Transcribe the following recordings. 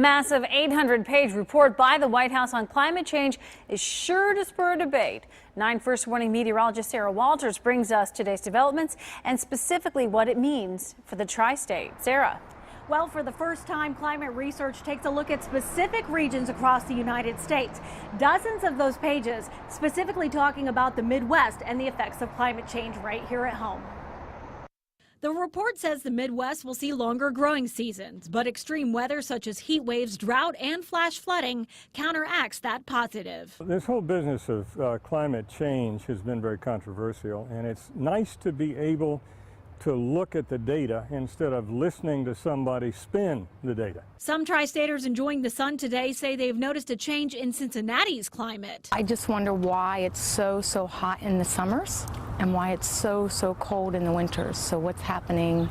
Massive 800-page report by the White House on climate change is sure to spur debate. 9 First Warning meteorologist Sarah Walters brings us today's developments and specifically what it means for the tri-state. Sarah. Well, for the first time, climate research takes a look at specific regions across the United States. Dozens of those pages specifically talking about the Midwest and the effects of climate change right here at home. The report says the Midwest will see longer growing seasons, but extreme weather such as heat waves, drought, and flash flooding counteracts that positive. This whole business of climate change has been very controversial, and it's nice to be able to look at the data instead of listening to somebody spin the data. Some tri-staters enjoying the sun today say they've noticed a change in Cincinnati's climate. I just wonder why it's so hot in the summers and why it's so cold in the winters. So what's happening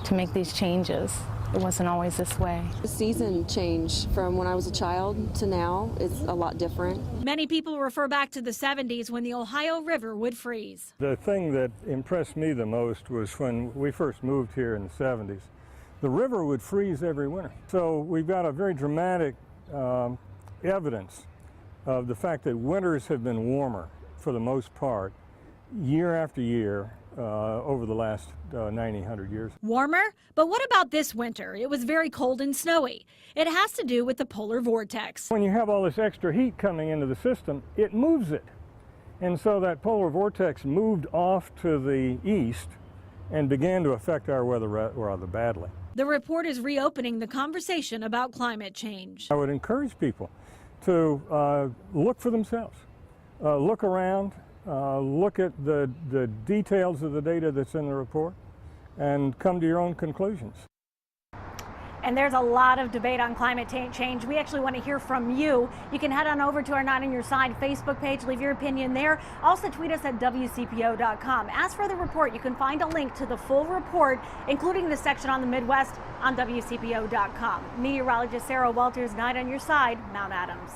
to make these changes? It wasn't always this way. The season change from when I was a child to now is a lot different. Many people refer back to the 70s when the Ohio River would freeze. The thing that impressed me the most was when we first moved here in the 70s. The river would freeze every winter. So we've got a very dramatic evidence of the fact that winters have been warmer for the most part year after year over the last 100 years. Warmer? But what about this winter? It was very cold and snowy. It has to do with the polar vortex. When you have all this extra heat coming into the system, it moves it. And so that polar vortex moved off to the east and began to affect our weather rather badly. The report is reopening the conversation about climate change. I would encourage people to look for themselves, look around, look at the details of the data that's in the report and come to your own conclusions. And there's a lot of debate on climate change. We actually want to hear from you. You can head on over to our Not On Your Side Facebook page, leave your opinion there. Also tweet us at WCPO.com. As for the report, you can find a link to the full report, including the section on the Midwest, on WCPO.com. Meteorologist Sarah Walters, Not On Your Side, Mount Adams.